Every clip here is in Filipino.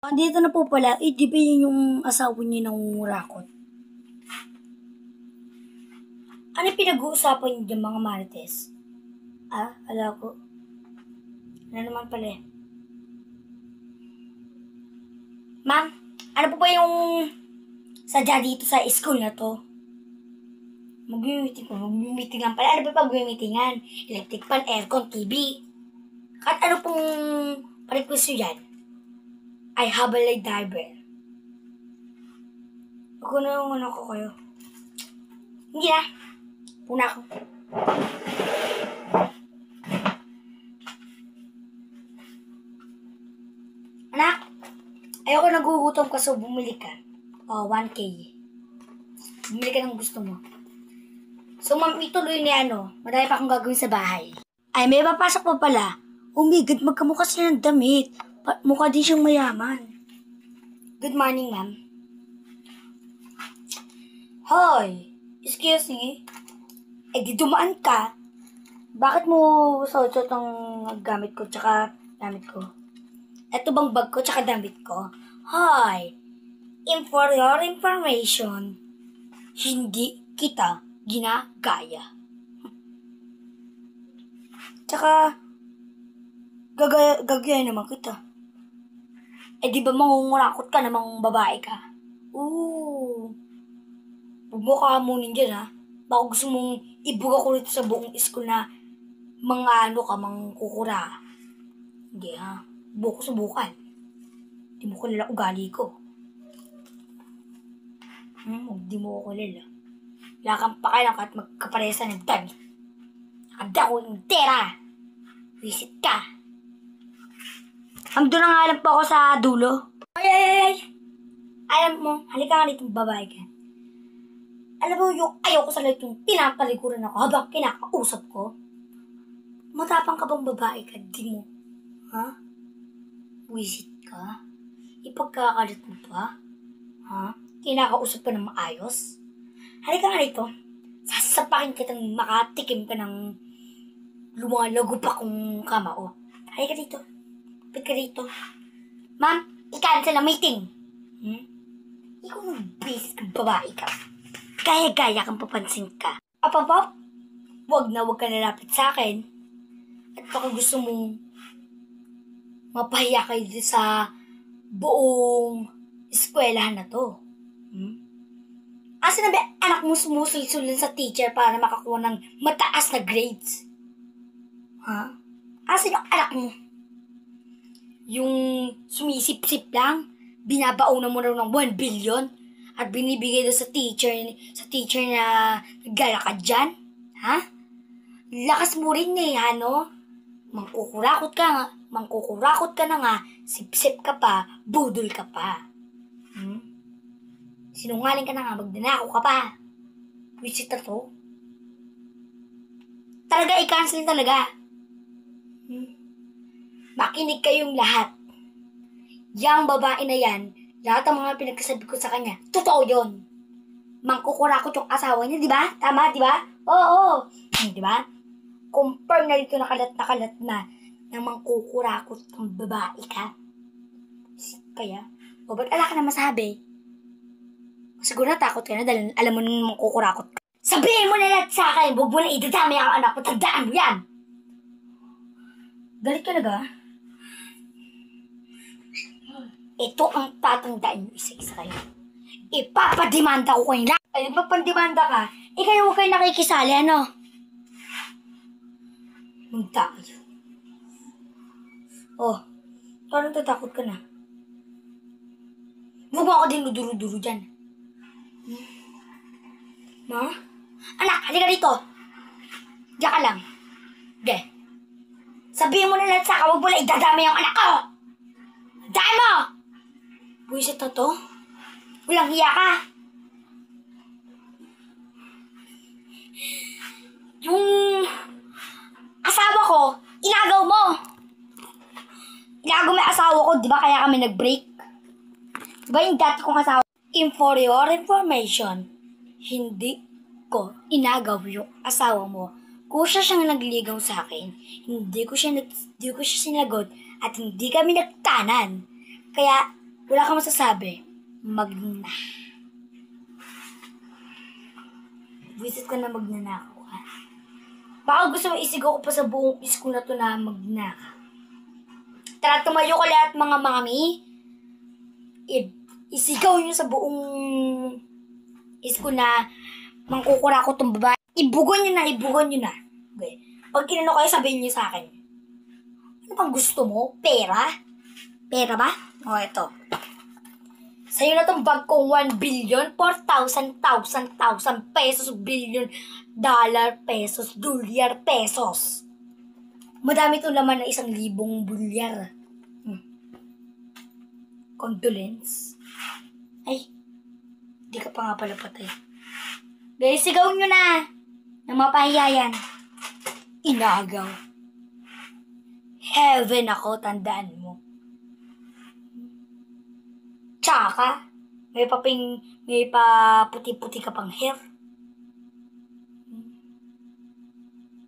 Andito na po pala, di ba yun yung asawa niya nangungurakot? Ano pinag-uusapan niyo dyan mga marites? Ala ko. Ano naman pala eh. Ma'am, ano po ba yung sadya dito sa school na to? Mag-meeting lang pala. Ano ba pag-meetingan? Electric fan, aircon, TV. At ano pong request nyo yan? I have a light diver. Ako na yung ano ko kayo. Hindi na. Puna ako. Anak, ayoko nagugutom ka so bumili ka. 1K. Bumili ka ng gusto mo. So ma'am, ituloy ni marami pa akong gagawin sa bahay. Ay, may papasok pa pala. Umigad, magkamukha sila ng damit. Mukha din siyang mayaman. Good morning, ma'am. Hoy, excuse me. Di dumaan ka. Bakit mo suot ang gamit ko tsaka damit ko? Ito bang bag ko tsaka damit ko? Hoy, for your information, hindi kita ginagaya. Tsaka, gagaya naman kita. Di ba mangungurakot ka namang babae ka? Huwag mo kahamunin dyan ha. Baka gusto mong ibuga ko rito sa buong school na mangkukura. Hindi ha. Buko subukan. Di mo kilala ugali ko. Di mo ko kilala. Wala kang pakialam kahit magkaparesa ng damit. Nakanda ko yung tera. Visit ka. Doon na nga lang po ako sa dulo. Ay! Alam mo, halika nga dito babae ka. Alam mo yung ayaw ko sa lahat yung tinapaliguran ako habang kinakausap ko. Matapang ka bang babae ka? Di mo. Ha? Visit ka? Ipagkakalit mo pa? Ha? Kinakausap ka ng maayos? Halika nga dito. Sasapakin kitang makatikim ka ng lumalago pa kong kamao. Halika dito. Pagka ka dito. Ma'am, i-cancel ang meeting. Ikaw nang basic kang babae ka. Gaya-gaya kang papansin ka. Apapap, wag ka nalapit sa akin. At baka gusto mong mapahiya kayo sa buong eskwelahan na to. Asa na ba anak mo sumusulsulan sa teacher para makakuha ng mataas na grades? Ha? Asa yung anak mo? Yung sumisip-sip lang, binabaon mo raw ng 1 billion at binibigay doon sa teacher na naggala ka dyan? Ha? Lakas mo rin Mangkukurakot ka na nga, sip-sip ka pa, budol ka pa. Sinungaling ka na nga, magdanako ka pa. Visit na to. Talaga, i-cancel talaga. Makinig kayong lahat. Yang babae na yan, lahat ng mga pinagkasabi ko sa kanya, totoo yun. Mangkukurakot yung asawa niya, di ba? Tama, di ba? Oo. Di ba? Confirm na dito nakalat na mangkukurakot kang babae ka. Kaya, ba't ala ka na masabi? Siguro natakot ka na dahil alam mo nang mangkukurakot ka. Sabihin mo na lahat sa akin, huwag mo na idadami ang anak ko, tandaan mo yan. Galit ka na ba? Ito ang tatandaan nyo isa-isa kayo. Ipapadimanda ko kayo lahat. Ay, magpandimanda ka? Kayo huwag kayo nakikisali, Munta kayo. Parang tatakot ka na. Huwag mo ako din duro-duro dyan. Ma? Anak, halika dito. Diyan ka lang. Sabihin mo na lahat sa akin, huwag mo na idadami yung anak ko. Dahil mo! Buwisit na to? Walang hiya ka. Yung asawa ko, inagaw mo. Inagaw mo yung asawa ko, di ba kaya kami nag-break? Di ba yung dati kong asawa? For your information, hindi ko inagaw yung asawa mo. Kusa siyang nagligaw sa akin. Hindi ko siya sinagot at hindi kami nagtanan. Kaya, Wala kang masasabi. Magna. Visit ka na magnanakaw, ha? Baka gusto mo isigaw ko pa sa buong school na to na magnanakaw. Tara, tumayo ka lahat mga mami. Isigaw nyo sa buong school na mangkukura ko tong babae. Ibugon nyo na. Okay. Pag kinano kayo, sabihin nyo sa akin. Ano bang gusto mo? Pera? Pera ba? O, eto. Sa'yo na tong bag kong 1 billion, 4,000 pesos, billion, dollar, pesos, dolyar, pesos. Madami itong laman na 1,000 bulyar. Condolence. Ay, di ka pa nga pala patay. Guys, sigaw nyo na. Nang mapahiya yan. Inagaw. Heaven ako, tandaan mo. Tsaka, may pa puti-puti ka pang hair.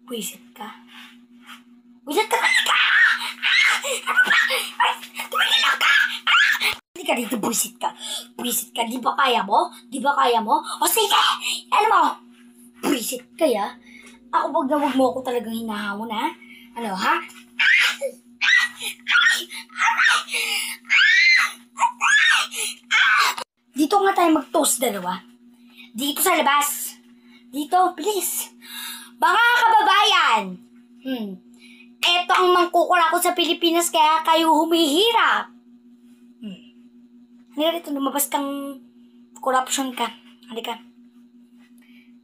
Buisit ka. Buisit ka talaga! Ano ba? Tumagalaw ka! Hindi ka dito, buisit ka. Buisit ka, di ba kaya mo? O sige! Ano mo? Buisit ka, ya? Ako wag mo ako talagang hinahamon, ha? Ano, ha? Dito nga tayo mag-toast dalawa. Dito sa labas. Dito, please. Mga kababayan. Eto ang mangkukura ko sa Pilipinas kaya kayo humihirap. Halika dito, lumabas kang corruption ka. Halika.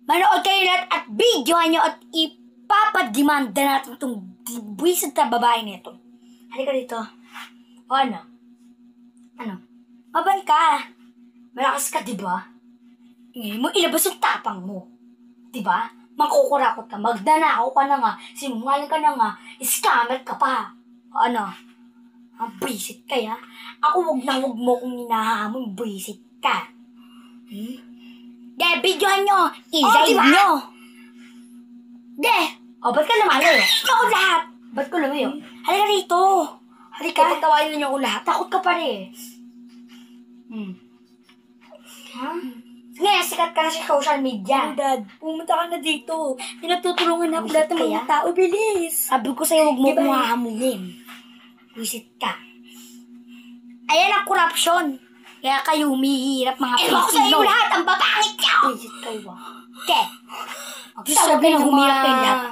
Manood kayo lahat at videoan nyo at ipapadimanda natin itong buwisit na babae nito. Halika dito. O ano? Mabal ka. Malakas ka, diba? Ngayon mo ilabas yung tapang mo. Diba? Mangkukurakot ka, magdanakaw ka na nga, sinungaling ka na nga, scammer ka pa. O ano? Ang buwisit ka, ya? Ako wag mo kung hinahamon, buwisit ka. Videohan nyo! I-live nyo! Ba't ka lumayo? Ako lahat! Ba't ko lumayo? Halika rito! Halika, pagtawain nyo ako lahat. Takot ka pa rin. Ngayon, sikat ka na sa social media. Dad, pumunta ka na dito. Pinagtutulungan ako lahat ng mga tao. Bilis! Sabi ko sa'yo, huwag mo kong hahamulin. Visit ka. Ayan ang corruption. Kaya kayo humihirap mga Pilipino. Ko sa'yo lahat, ang babangit nyo! Visit kayo. Okay. Magsasabi na humirap kayo lahat.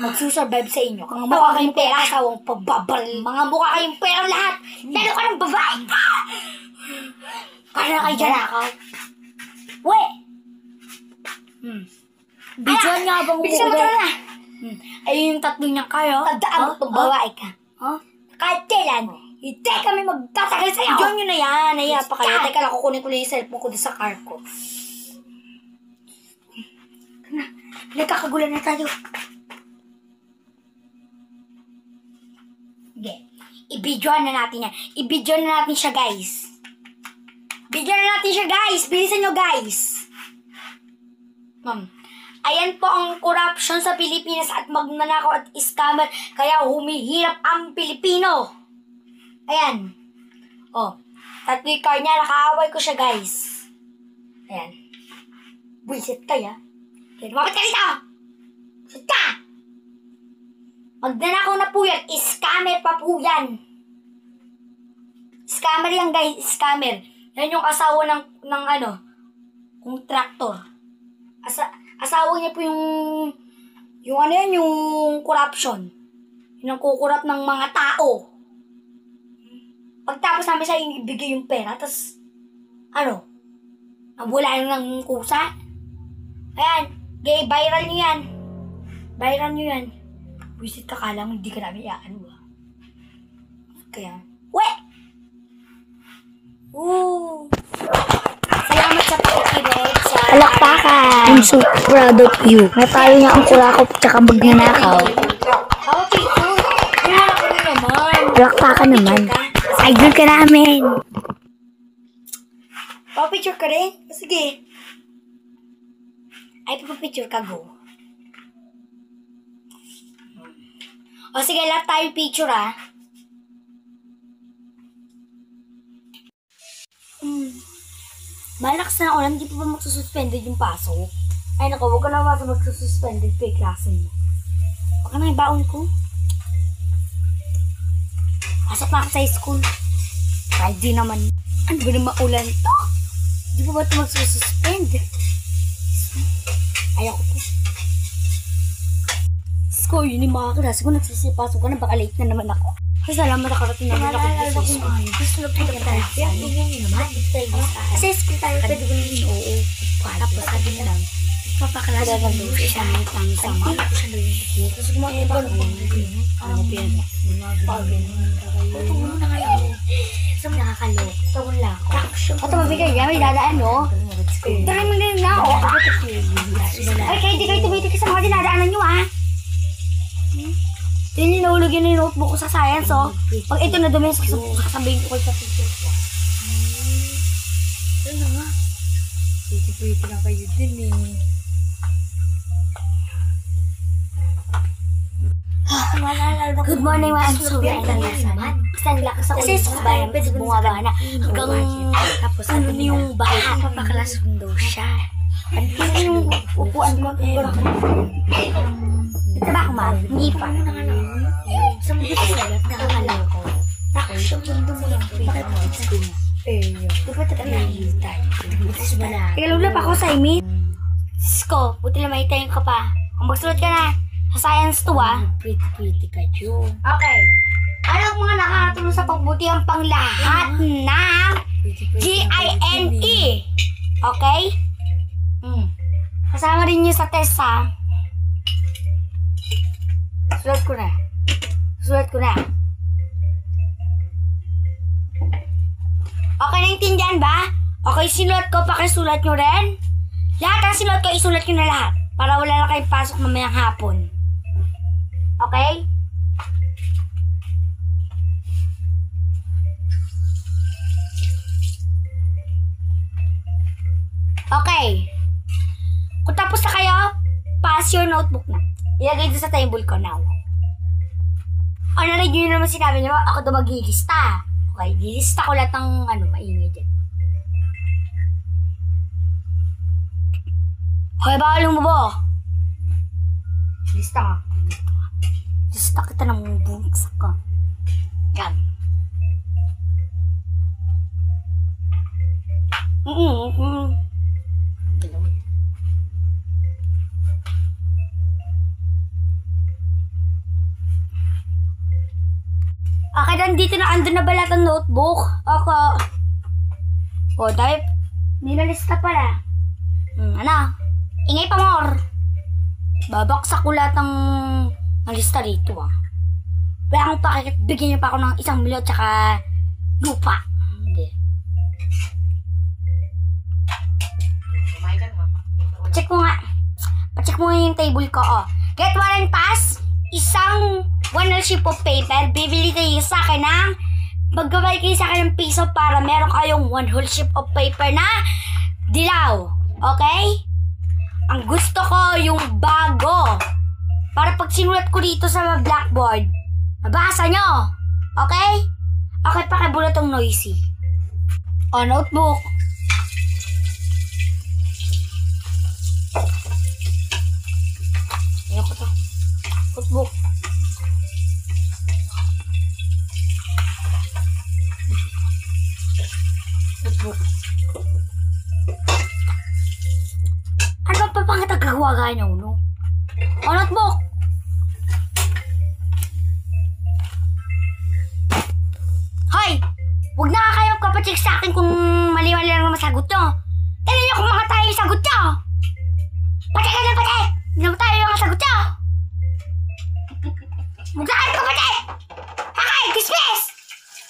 Magsusurvive sa inyo. Mga mukha kayong pera, asawang pagbabaril. Mga mukha kayong pera lahat. Lalo ka ng babae ka! Kaya na kayo dyan ako. We! Bidyoan nga habang Bilisan mo na. Ayun yung tatlo niya kayo. Tandaan mo itong babae ka. Kahit kailan, hindi kami magtatagal sa'yo. Bidyoan nyo na yan. Naiya pa kayo. Teka lang, kukunin ko lang yung cellphone ko doon sa car ko. Nagkakagulan na tayo. Okay. I-videoan na natin yan. I-videoan na natin siya, guys. Videoan na natin siya, guys. Bilisan nyo, guys. Ayan po ang corruption sa Pilipinas at magnanakaw at scammer. Kaya humihirap ang Pilipino. Ayan. Tatlo yung car niya. Nakaaway ko siya, guys. Ayan. Buisit kaya. Kaya lumapit ka dito. Buisit ka. Magnanakaw na po yan. Scammer pa po yan. Scammer yan, guys. Scammer. Yan yung asawa ng contractor. Asawa niya po yung corruption. Yung kukurap ng mga tao. Pagtapos namin sa ibigay yung pera, tas nawala ng kusa. Ayan, viral nyo yan. Viral nyo yan. Visit ka, kala mo hindi ka namin Kaya, salamat sa pakikinig sa... Palakpakan! I'm so proud of you. Natalo niya ang kurakot tsaka magnanakaw. Okay, good. Kaya ako naman. Palakpakan naman. Idol ka namin. Papicture ka rin? Sige. Ay, papicture ka, go. O sige, lahat tayo picture, Malakas na ulan, hindi pa ba magsususpended yung pasok? Ay naku, huwag ka na magsususpended kay klase mo. Baka na yung baon ko. Pasok na ako sa school. Kahit di naman. Ano ba naman ulan to? Di ba ba ito magsususpend? Ayoko po. Sko, yun yung mga klase ko. Nagsisipasok ka na, baka late na naman ako. Ay, salamat nakarating naman ako dito sa school. Gusto na po ka tayo. Kasi school tayo, pwede ko namin. Oo. Tapos sabi na lang, papaklase ko doon siya. Ang sama. Hindi ko siya doon. Tapos gumawa ba naman? Ano pera? Ito mo na ngayon. Saan nakakalok? Tawon lang ako. Ito mabigay niya, may dadaan, no? Tara mo din na ako. Ay, kayo di kayo tumitik sa mga dinadaanan nyo, ha? Yun yung nahulog yun yung notebook ko sa science, oh. Pag ito na dumi, sasabihin ko sa teacher ko. Ano nga? Pretty lang kayo din, eh. Good morning, ma'am. So, yan lang naman. Basta nilakas ako. Kasi sa bayan, pwede bumaba na. Hanggang, tapos ano yung bahay. Papaklasroom daw siya. Ano yung upuan ko? Ito ba ako, ma'am? Hindi pa. Sa mga salat, nakakalaw ko. Tapos, yung mundo mo lang. Bakit mo sa school na? Di ba tayo tayo? Teka, lulap ako sa imin. Sko, buti na may time ka pa. Kung magsulot ka na, sa science to, ah. Pretty ka, June. Okay. Ano ang mga nakakatulong sa pagbutihan pang lahat ng GINE? Okay? Kasama rin niyo sa test, ha? Sulat ko na. Okay, naintindihan ba? Okay, sinulat ko, pakisulat nyo rin. Lahat ang sinulat ko, isulat nyo na lahat. Para wala na kayong pasok mamayang hapon. Okay? Okay. Kung tapos na kayo, pass your notebook na. Ilagay doon sa table ko now. O, narinig nyo naman sinabi niyo, ako daw maglilista. Okay, lilista ko lahat ng maingay dyan. Hoy, bawal mo. Lista ka. Lista kita ng bumiksak ka. Yan. Okay, nandito na, andun na ba lahat ang notebook? Okay. O, dahil nilalista pala. Ano? Ingay pa, more. Babaksak ko lahat ng lista rito, ah. Kaya akong pakikit, bigyan niyo pa ako ng 1 milyon tsaka lupa. Hindi. Check mo nga. Pa-check mo nga yung table ko, oh. Get one and pass. Isang 1 whole sheet of paper. Bibili kayo sa akin ng maggabay kayo sa akin ng piso para meron kayong 1 whole sheet of paper na dilaw. Okay? Ang gusto ko yung bago. Para pag sinulat ko dito sa blackboard, mabasa nyo. Okay? Okay, pakibulat tong noisy. O, notebook. Ayan ko to. Notebook. Notebook. Ano ba pa pang tagagawa nyo, no? O, notebook! Hoy! Huwag na kayo kapacheck sa akin kung mali-mali lang naman sagot nyo. Tignan nyo kung mga tayo yung sagot nyo! Pacheck ka